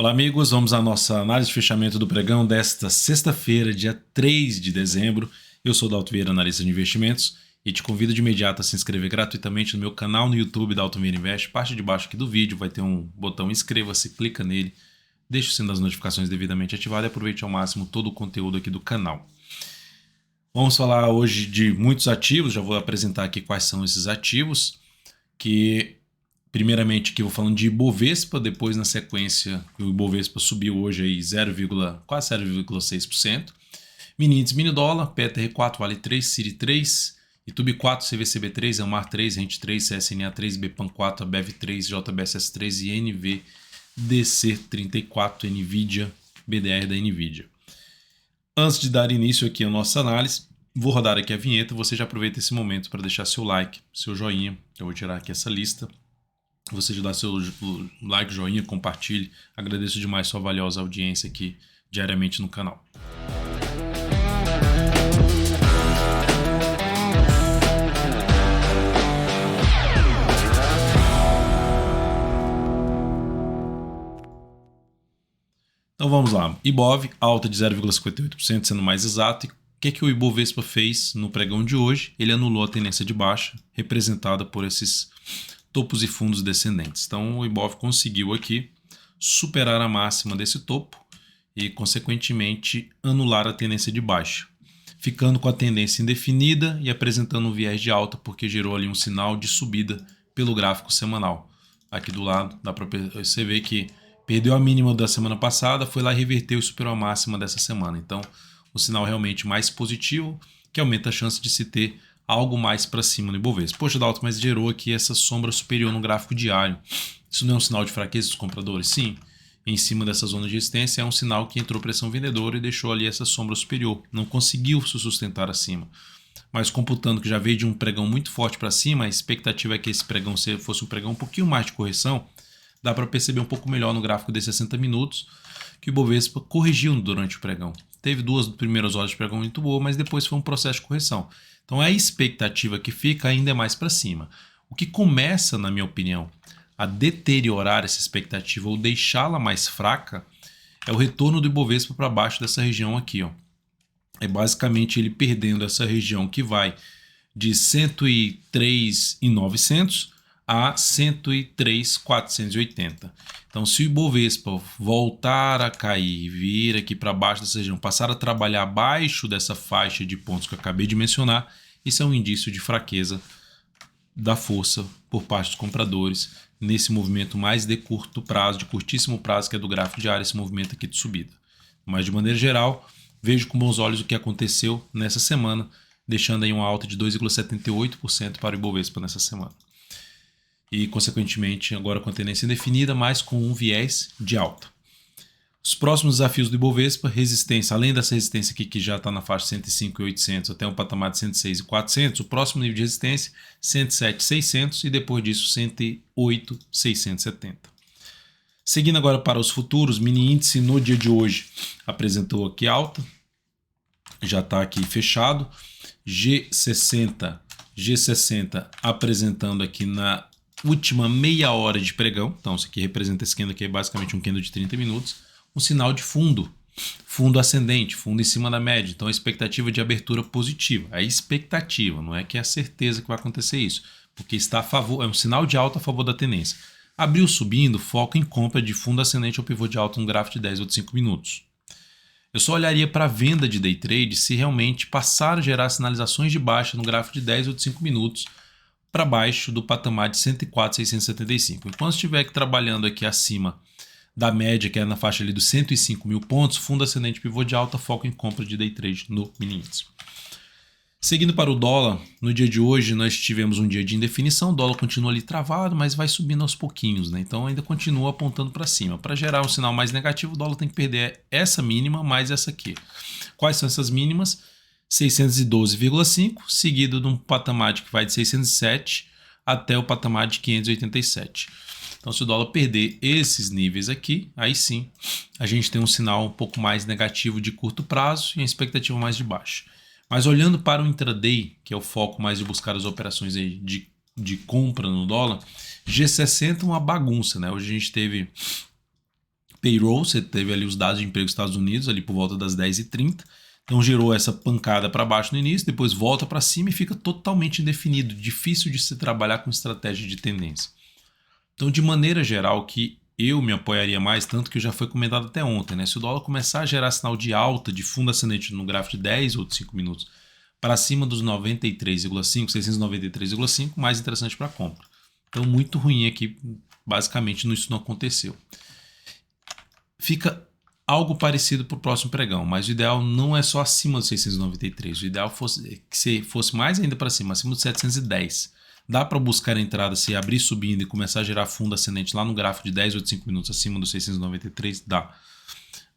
Olá, amigos. Vamos à nossa análise de fechamento do pregão desta sexta-feira, dia 3 de dezembro. Eu sou o Dalton Vieira, analista de investimentos, e te convido de imediato a se inscrever gratuitamente no meu canal no YouTube, Dalton Vieira Invest. Parte de baixo aqui do vídeo vai ter um botão inscreva-se, clica nele, deixe o sino das notificações devidamente ativado e aproveite ao máximo todo o conteúdo aqui do canal. Vamos falar hoje de muitos ativos, já vou apresentar aqui quais são esses ativos, primeiramente aqui eu vou falando de Ibovespa, depois na sequência o Ibovespa subiu hoje aí quase 0,6%. Mini índice, mini dólar, PETR4, Vale 3, CIRI 3, Itube 4, CVCB 3, Elmar 3, Rente 3, CSNA 3, BPAN 4, ABEV 3, JBSS 3 e NVDC 34, NVIDIA, BDR da NVIDIA. Antes de dar início aqui à nossa análise, vou rodar aqui a vinheta. Você já aproveita esse momento para deixar seu like, seu joinha. Eu vou tirar aqui essa lista. Você já dá seu like, joinha, compartilhe. Agradeço demais sua valiosa audiência aqui diariamente no canal. Então vamos lá. Ibov, alta de 0,58%, sendo mais exato. E o que o Ibovespa fez no pregão de hoje? Ele anulou a tendência de baixa, representada por esses topos e fundos descendentes. Então o Ibov conseguiu aqui superar a máxima desse topo e, consequentemente, anular a tendência de baixa, ficando com a tendência indefinida e apresentando um viés de alta, porque gerou ali um sinal de subida pelo gráfico semanal. Aqui do lado dá para você ver que perdeu a mínima da semana passada, foi lá e reverteu e superou a máxima dessa semana. Então, o sinal realmente mais positivo, que aumenta a chance de se ter algo mais para cima no Ibovespa. Poxa, Dalton, mas gerou aqui essa sombra superior no gráfico diário. Isso não é um sinal de fraqueza dos compradores? Sim. Em cima dessa zona de resistência é um sinal que entrou pressão vendedora e deixou ali essa sombra superior. Não conseguiu se sustentar acima. Mas computando que já veio de um pregão muito forte para cima, a expectativa é que esse pregão fosse um pregão um pouquinho mais de correção. Dá para perceber um pouco melhor no gráfico de 60 minutos que o Ibovespa corrigiu durante o pregão. Teve duas primeiras horas de pregão muito boa, mas depois foi um processo de correção. Então a expectativa que fica ainda é mais para cima. O que começa, na minha opinião, a deteriorar essa expectativa ou deixá-la mais fraca é o retorno do Ibovespa para baixo dessa região aqui. Ó. É basicamente ele perdendo essa região que vai de 103.900 a 103.480. Então, se o Ibovespa voltar a cair, vir aqui para baixo dessa região, passar a trabalhar abaixo dessa faixa de pontos que eu acabei de mencionar, isso é um indício de fraqueza da força por parte dos compradores nesse movimento mais de curto prazo, de curtíssimo prazo, que é do gráfico diário, esse movimento aqui de subida. Mas, de maneira geral, vejo com bons olhos o que aconteceu nessa semana, deixando aí uma alta de 2,78% para o Ibovespa nessa semana. E, consequentemente, agora com a tendência indefinida, mas com um viés de alta. Os próximos desafios do Ibovespa, resistência, além dessa resistência aqui que já está na faixa 105.800 até um patamar de 106.400, o próximo nível de resistência 107.600 e depois disso 108.670. Seguindo agora para os futuros, mini índice no dia de hoje apresentou aqui alta, já está aqui fechado, G60 apresentando aqui na última meia hora de pregão, então isso aqui representa esse candle aqui, é basicamente um candle de 30 minutos, um sinal de fundo ascendente, fundo em cima da média, então a expectativa de abertura positiva, a expectativa, não é que é a certeza que vai acontecer isso, porque está a favor, é um sinal de alta a favor da tendência. Abriu subindo, foco em compra de fundo ascendente ou pivô de alta no gráfico de 10 ou de 5 minutos. Eu só olharia para a venda de day trade se realmente passar a gerar sinalizações de baixa no gráfico de 10 ou de 5 minutos para baixo do patamar de 104.675. Enquanto estiver trabalhando aqui acima da média, que é na faixa ali dos 105 mil pontos, fundo ascendente pivô de alta, foco em compra de day trade no mini índice. Seguindo para o dólar, no dia de hoje nós tivemos um dia de indefinição, o dólar continua ali travado, mas vai subindo aos pouquinhos, né? Então ainda continua apontando para cima. Para gerar um sinal mais negativo, o dólar tem que perder essa mínima mais essa aqui. Quais são essas mínimas? 612,5, seguido de um patamar que vai de 607 até o patamar de 587. Então, se o dólar perder esses níveis aqui, aí sim a gente tem um sinal um pouco mais negativo de curto prazo e a expectativa mais de baixa. Mas olhando para o intraday, que é o foco mais de buscar as operações aí de compra no dólar, G60 é uma bagunça, né? Hoje a gente teve payroll, você teve ali os dados de emprego dos Estados Unidos, ali por volta das 10h30. Então gerou essa pancada para baixo no início, depois volta para cima e fica totalmente indefinido, difícil de se trabalhar com estratégia de tendência. Então, de maneira geral, que eu me apoiaria mais, tanto que já foi comentado até ontem, né? Se o dólar começar a gerar sinal de alta, de fundo ascendente no gráfico de 10 ou de 5 minutos, para cima dos 93,5, 693,5, mais interessante para compra. Então, muito ruim aqui, basicamente, isso não aconteceu. Fica algo parecido para o próximo pregão, mas o ideal não é só acima dos 693, o ideal fosse que fosse mais ainda para cima, acima dos 710. Dá para buscar a entrada se abrir subindo e começar a gerar fundo ascendente lá no gráfico de 10 ou de 5 minutos acima dos 693? Dá.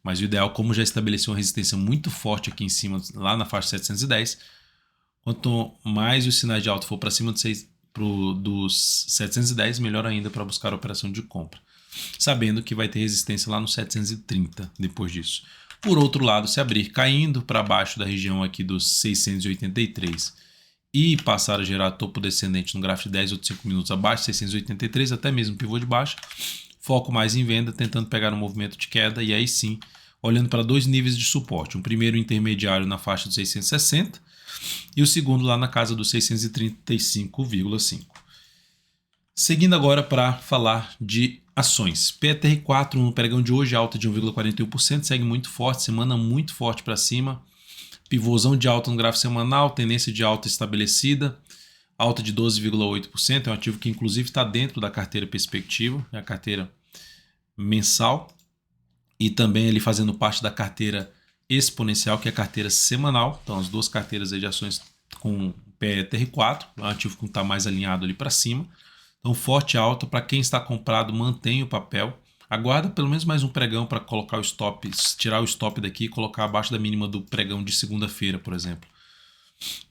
Mas o ideal, como já estabeleceu uma resistência muito forte aqui em cima, lá na faixa 710, quanto mais os sinais de alta for para cima dos 710, melhor ainda para buscar a operação de compra, sabendo que vai ter resistência lá no 730 depois disso. Por outro lado, se abrir caindo para baixo da região aqui dos 683 e passar a gerar topo descendente no gráfico de 10 ou de 5 minutos abaixo de 683, até mesmo pivô de baixa, foco mais em venda, tentando pegar um movimento de queda e aí sim, olhando para dois níveis de suporte. Um primeiro intermediário na faixa dos 660 e o segundo lá na casa dos 635,5. Seguindo agora para falar de ações. PTR4 no pregão de hoje, alta de 1,41%, segue muito forte, semana muito forte para cima. Pivôzão de alta no gráfico semanal, tendência de alta estabelecida, alta de 12,8%, é um ativo que inclusive está dentro da carteira perspectiva, é a carteira mensal, e também ele fazendo parte da carteira exponencial, que é a carteira semanal. Então as duas carteiras de ações com PTR4, é um ativo que está mais alinhado ali para cima. Então forte alta, para quem está comprado mantém o papel. Aguarda pelo menos mais um pregão para colocar o stop, tirar o stop daqui e colocar abaixo da mínima do pregão de segunda-feira, por exemplo,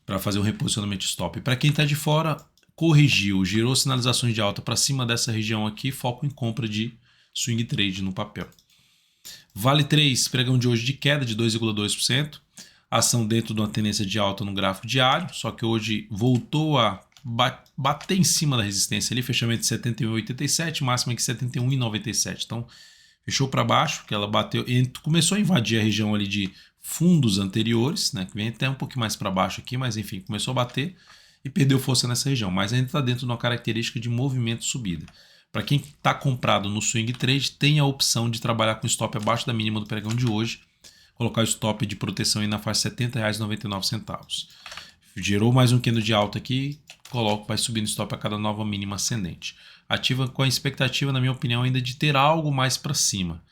para fazer um reposicionamento stop. Para quem está de fora, corrigiu, girou sinalizações de alta para cima dessa região aqui, foco em compra de swing trade no papel. Vale 3, pregão de hoje de queda de 2,2%, ação dentro de uma tendência de alta no gráfico diário, só que hoje voltou a bater em cima da resistência ali, fechamento de 71,87, máxima de 71,97. Então, fechou para baixo, que ela bateu, começou a invadir a região ali de fundos anteriores, né, que vem até um pouquinho mais para baixo aqui, mas enfim, começou a bater e perdeu força nessa região, mas ainda está dentro de uma característica de movimento subida. Para quem está comprado no swing trade, tem a opção de trabalhar com stop abaixo da mínima do pregão de hoje, colocar o stop de proteção aí na faixa R$ 70,99. Gerou mais um candle de alta aqui, coloco, vai subindo stop a cada nova mínima ascendente. Ativa com a expectativa, na minha opinião, ainda de ter algo mais para cima,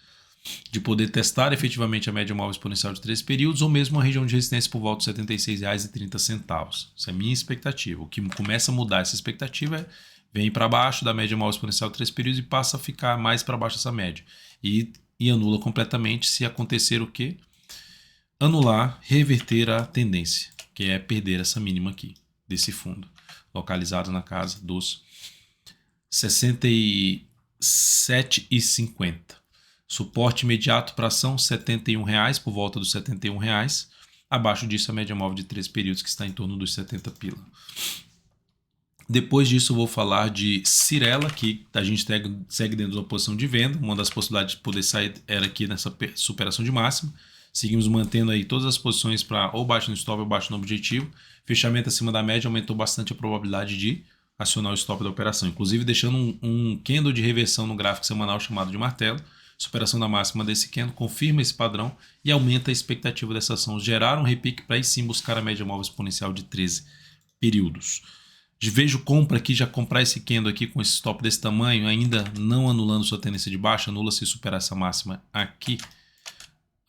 de poder testar efetivamente a média móvel exponencial de 3 períodos ou mesmo a região de resistência por volta de R$ 76,30. Essa é a minha expectativa. O que começa a mudar essa expectativa é vem para baixo da média móvel exponencial de 3 períodos e passa a ficar mais para baixo dessa média. E anula completamente se acontecer o quê? Anular, reverter a tendência, que é perder essa mínima aqui, desse fundo, localizado na casa dos 67,50. Suporte imediato para ação, R$ 71, por volta dos R$ 71. Abaixo disso, a média móvel de 3 períodos, que está em torno dos 70 pila. Depois disso, eu vou falar de Cyrela, que a gente segue dentro da posição de venda. Uma das possibilidades de poder sair era aqui nessa superação de máxima. Seguimos mantendo aí todas as posições para ou baixo no stop ou baixo no objetivo. Fechamento acima da média aumentou bastante a probabilidade de acionar o stop da operação, inclusive deixando um candle de reversão no gráfico semanal chamado de martelo. Superação da máxima desse candle confirma esse padrão e aumenta a expectativa dessa ação gerar um repique para aí sim buscar a média móvel exponencial de 13 períodos. Vejo compra aqui, já comprar esse candle aqui com esse stop desse tamanho, ainda não anulando sua tendência de baixa, anula se superar essa máxima aqui,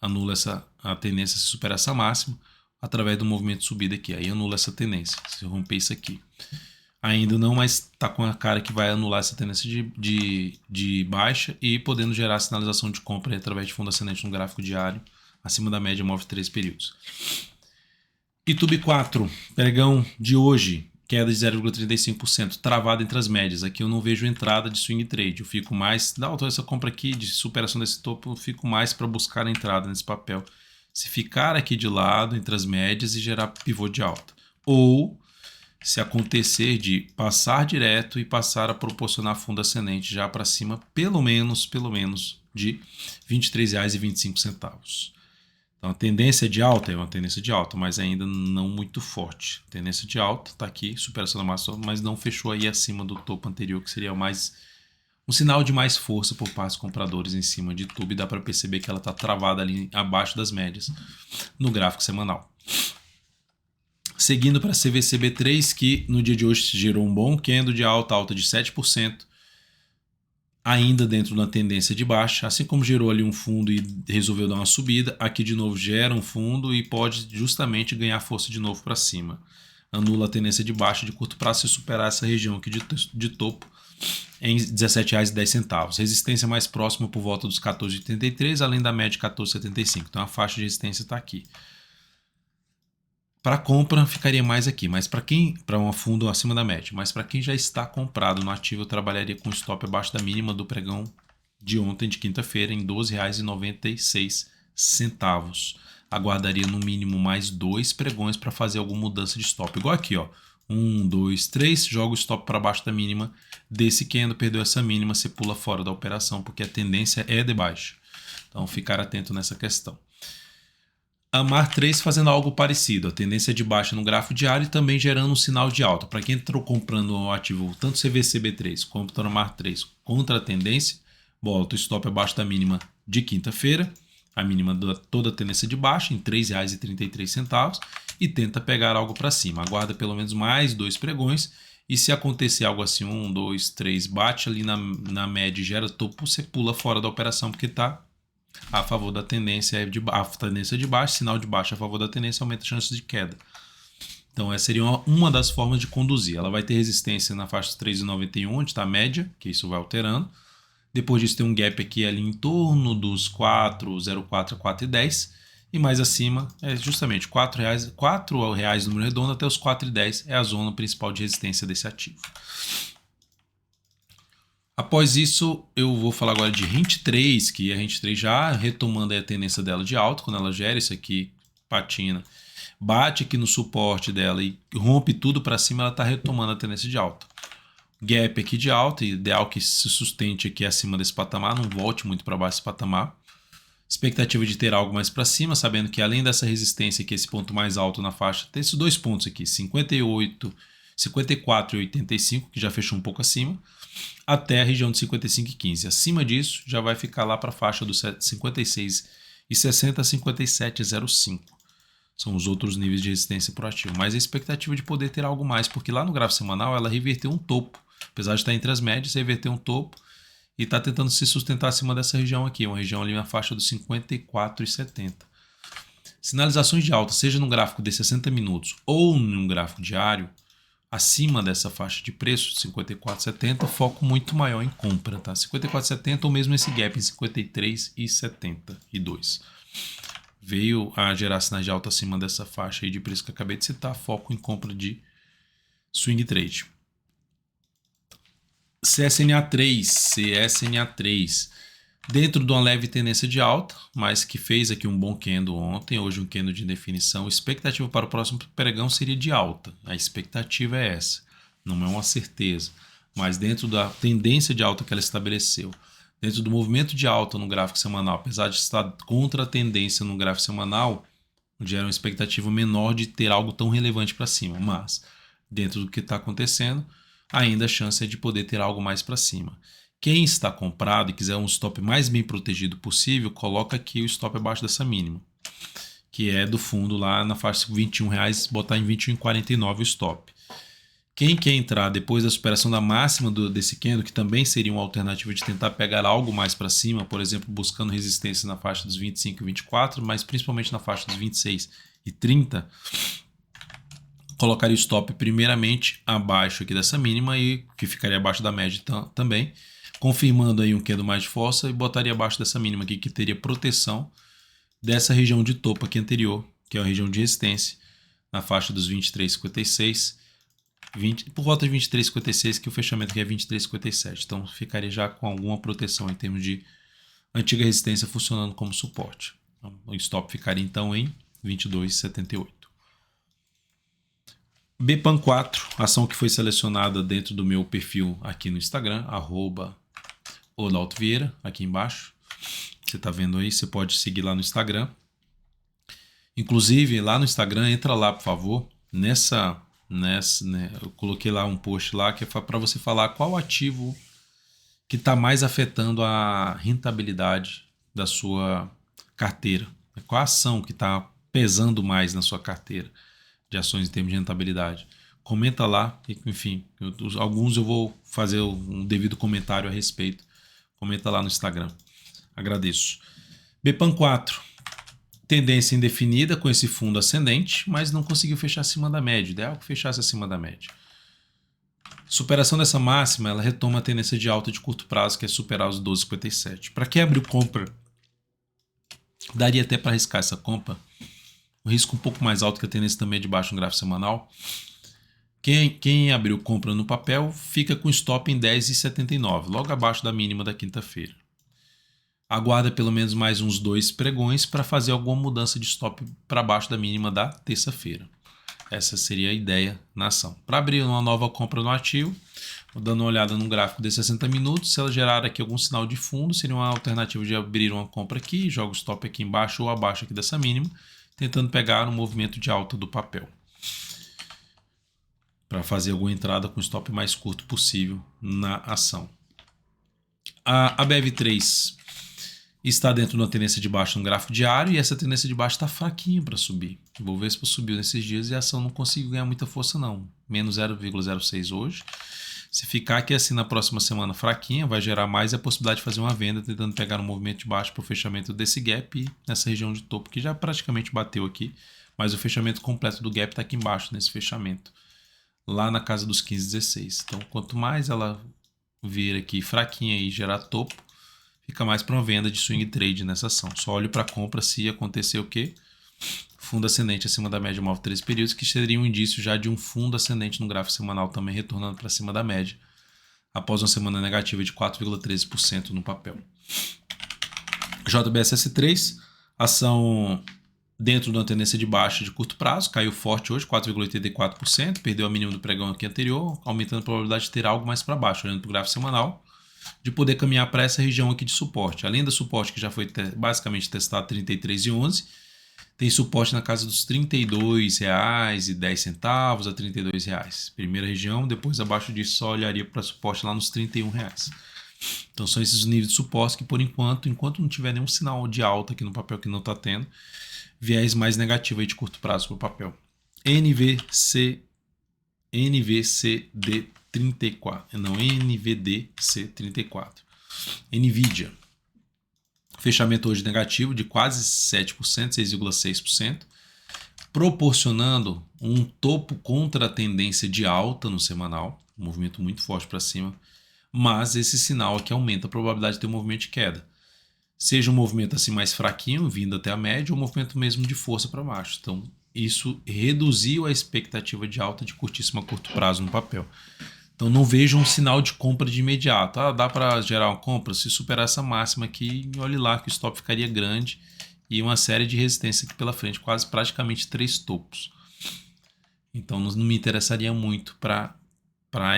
anula a tendência se superar essa máxima, através do movimento de subida aqui, aí anula essa tendência, se romper isso aqui. Ainda não, mas está com a cara que vai anular essa tendência de baixa e podendo gerar sinalização de compra através de fundo ascendente no gráfico diário, acima da média móvel de 3 períodos. Itube 4, pregão de hoje, queda de 0,35%, travada entre as médias. Aqui eu não vejo entrada de swing trade. Eu fico mais, da altura dessa compra aqui, de superação desse topo, eu fico mais para buscar a entrada nesse papel. Se ficar aqui de lado, entre as médias e gerar pivô de alta. Ou, se acontecer de passar direto e passar a proporcionar fundo ascendente já para cima, pelo menos de R$ 23,25. Então a tendência de alta é uma tendência de alta, mas ainda não muito forte. Tendência de alta está aqui, superação da máxima, mas não fechou aí acima do topo anterior, que seria mais um sinal de mais força por parte dos compradores em cima de tudo. E dá para perceber que ela está travada ali abaixo das médias no gráfico semanal. Seguindo para a CVCB3, que no dia de hoje gerou um bom candle de alta de 7%, ainda dentro da tendência de baixa, assim como gerou ali um fundo e resolveu dar uma subida, aqui de novo gera um fundo e pode justamente ganhar força de novo para cima. Anula a tendência de baixa de curto prazo e superar essa região aqui de topo em R$ 17,10. Resistência mais próxima por volta dos 14,83, além da média de 14,75. Então a faixa de resistência está aqui. Para compra ficaria mais aqui, mas para um fundo acima da média, mas para quem já está comprado no ativo, eu trabalharia com stop abaixo da mínima do pregão de ontem, de quinta-feira, em R$ 12,96. Aguardaria no mínimo mais 2 pregões para fazer alguma mudança de stop. Igual aqui, ó. 1, 2, 3, joga o stop para baixo da mínima. Desse candle, perdeu essa mínima, você pula fora da operação, porque a tendência é de baixa. Então, ficar atento nessa questão. A MAR3 fazendo algo parecido, a tendência de baixa no gráfico diário e também gerando um sinal de alta. Para quem entrou comprando o ativo tanto CVCB3 quanto a MAR3 contra a tendência, bota o stop abaixo da mínima de quinta-feira, a mínima de toda a tendência de baixa, em R$ 3,33, e tenta pegar algo para cima. Aguarda pelo menos mais 2 pregões e se acontecer algo assim, 1, 2, 3, bate ali na média e gera topo, você pula fora da operação porque está a favor da tendência, a tendência de baixa, sinal de baixa a favor da tendência, aumenta a chance de queda. Então essa seria uma das formas de conduzir. Ela vai ter resistência na faixa 3,91, onde está a média, que isso vai alterando. Depois disso tem um gap aqui ali em torno dos 4,04 a 4,10. E mais acima é justamente R$ 4,00 número redondo até os 4,10 é a zona principal de resistência desse ativo. Após isso, eu vou falar agora de HINT3, que a HINT3 já retomando a tendência dela de alta, quando ela gera isso aqui, patina, bate aqui no suporte dela e rompe tudo para cima, ela está retomando a tendência de alta. Gap aqui de alta, ideal que se sustente aqui acima desse patamar, não volte muito para baixo desse patamar. Expectativa de ter algo mais para cima, sabendo que além dessa resistência aqui, esse ponto mais alto na faixa, tem esses dois pontos aqui, 54,85, que já fechou um pouco acima, até a região de 55,15. Acima disso, já vai ficar lá para a faixa dos 56,60 a 57,05. São os outros níveis de resistência para o ativo. Mas a expectativa de poder ter algo mais, porque lá no gráfico semanal ela reverteu um topo. Apesar de estar entre as médias, reverteu um topo e está tentando se sustentar acima dessa região aqui, uma região ali na faixa dos 54,70. Sinalizações de alta, seja no gráfico de 60 minutos ou num gráfico diário, acima dessa faixa de preço, 54,70, foco muito maior em compra, tá? 54,70 ou mesmo esse gap em 53,72. Veio a gerar sinais de alta acima dessa faixa aí de preço que eu acabei de citar, foco em compra de swing trade. CSNA3, dentro de uma leve tendência de alta, mas que fez aqui um bom candle ontem, hoje um candle de indefinição. Expectativa para o próximo pregão seria de alta. A expectativa é essa, não é uma certeza, mas dentro da tendência de alta que ela estabeleceu, dentro do movimento de alta no gráfico semanal, apesar de estar contra a tendência no gráfico semanal, gera uma expectativa menor de ter algo tão relevante para cima, mas dentro do que está acontecendo, ainda a chance é de poder ter algo mais para cima. Quem está comprado e quiser um stop mais bem protegido possível, coloca aqui o stop abaixo dessa mínima, que é do fundo lá na faixa de R$21, botar em 21,49 o stop. Quem quer entrar depois da superação da máxima desse candle, que também seria uma alternativa de tentar pegar algo mais para cima, por exemplo, buscando resistência na faixa dos 25 e 24, mas principalmente na faixa dos 26 e 30, colocaria o stop primeiramente abaixo aqui dessa mínima e que ficaria abaixo da média também, confirmando aí um candle mais de força e botaria abaixo dessa mínima aqui que teria proteção dessa região de topo aqui anterior, que é a região de resistência, na faixa dos 23,56, por volta de 23,56, que o fechamento aqui é 23,57. Então ficaria já com alguma proteção em termos de antiga resistência funcionando como suporte. Então, o stop ficaria então em 22,78. BPAN4, ação que foi selecionada dentro do meu perfil aqui no Instagram, @odaltovieira, aqui embaixo. Você está vendo aí, você pode seguir lá no Instagram. Inclusive, lá no Instagram, entra lá, por favor. Né, eu coloquei lá um post lá que é para você falar qual ativo que está mais afetando a rentabilidade da sua carteira. Qual a ação que está pesando mais na sua carteira de ações em termos de rentabilidade. Comenta lá, enfim, alguns eu vou fazer um devido comentário a respeito. Comenta lá no Instagram. Agradeço. BPAN 4. Tendência indefinida com esse fundo ascendente, mas não conseguiu fechar acima da média. Ideal que fechasse acima da média. Superação dessa máxima, ela retoma a tendência de alta de curto prazo, que é superar os 12,57. Para quem abriu compra, daria até para arriscar essa compra. Um risco um pouco mais alto que a tendência também é de baixo no gráfico semanal. Quem abriu compra no papel fica com stop em 10,79, logo abaixo da mínima da quinta-feira. Aguarda pelo menos mais uns 2 pregões para fazer alguma mudança de stop para baixo da mínima da terça-feira. Essa seria a ideia na ação. Para abrir uma nova compra no ativo, vou dando uma olhada no gráfico de 60 minutos, se ela gerar aqui algum sinal de fundo, seria uma alternativa de abrir uma compra aqui, joga o stop aqui embaixo ou abaixo aqui dessa mínima, tentando pegar um movimento de alta do papel. Para fazer alguma entrada com o stop mais curto possível na ação. A BEV3 está dentro de uma tendência de baixa no gráfico diário e essa tendência de baixa está fraquinha para subir. O Ibovespa subiu nesses dias e a ação não conseguiu ganhar muita força não. Menos 0,06 hoje. Se ficar aqui assim na próxima semana fraquinha, vai gerar mais a possibilidade de fazer uma venda tentando pegar um movimento de baixo para o fechamento desse gap e nessa região de topo que já praticamente bateu aqui. Mas o fechamento completo do gap está aqui embaixo nesse fechamento. Lá na casa dos 15,16. Então, quanto mais ela vir aqui fraquinha e gerar topo, fica mais para uma venda de swing trade nessa ação. Só olho para compra se acontecer o quê? Fundo ascendente acima da média móvel 3 períodos, que seria um indício já de um fundo ascendente no gráfico semanal também retornando para cima da média, após uma semana negativa de 4,13% no papel. JBSS3, ação dentro de uma tendência de baixa de curto prazo, caiu forte hoje, 4,84%, perdeu a mínima do pregão aqui anterior, aumentando a probabilidade de ter algo mais para baixo, olhando para o gráfico semanal, de poder caminhar para essa região aqui de suporte. Além do suporte que já foi basicamente testado 33,11, tem suporte na casa dos R$ 32,10 a R$ 32. Primeira região, depois abaixo disso só olharia para suporte lá nos R$ 31. Então são esses níveis de suporte que por enquanto não tiver nenhum sinal de alta aqui no papel que não está tendo, viés mais negativo aí de curto prazo para o papel. NVDC34. Nvidia. Fechamento hoje negativo de quase 7%, 6,6%, proporcionando um topo contra a tendência de alta no semanal, um movimento muito forte para cima, mas esse sinal aqui aumenta a probabilidade de ter um movimento de queda. Seja um movimento assim mais fraquinho, vindo até a média, ou um movimento mesmo de força para baixo. Então, isso reduziu a expectativa de alta de curtíssimo a curto prazo no papel. Então, não vejo um sinal de compra de imediato. Dá para gerar uma compra? Se superar essa máxima aqui, olhe lá que o stop ficaria grande e uma série de resistência aqui pela frente, quase praticamente 3 topos. Então, não me interessaria muito para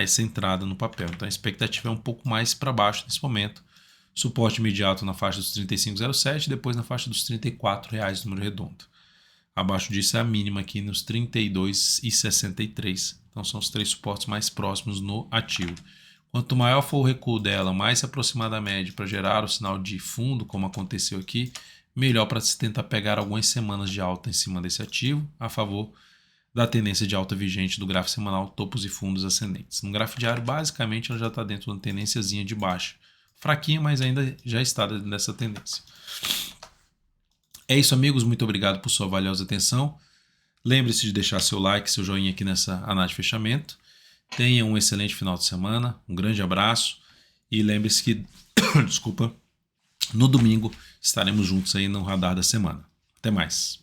essa entrada no papel. Então, a expectativa é um pouco mais para baixo nesse momento. Suporte imediato na faixa dos 35,07, depois na faixa dos R$ 34,00, número redondo. Abaixo disso é a mínima aqui nos 32,63. Então são os 3 suportes mais próximos no ativo. Quanto maior for o recuo dela, mais se aproximar da média para gerar o sinal de fundo, como aconteceu aqui, melhor para se tentar pegar algumas semanas de alta em cima desse ativo, a favor da tendência de alta vigente do gráfico semanal, topos e fundos ascendentes. No gráfico diário, basicamente, ela já está dentro de uma tendênciazinha de baixa. Fraquinha, mas ainda já está nessa tendência. É isso, amigos. Muito obrigado por sua valiosa atenção. Lembre-se de deixar seu like, seu joinha aqui nessa análise de fechamento. Tenha um excelente final de semana. Um grande abraço. E lembre-se que, desculpa, no domingo estaremos juntos aí no Radar da Semana. Até mais.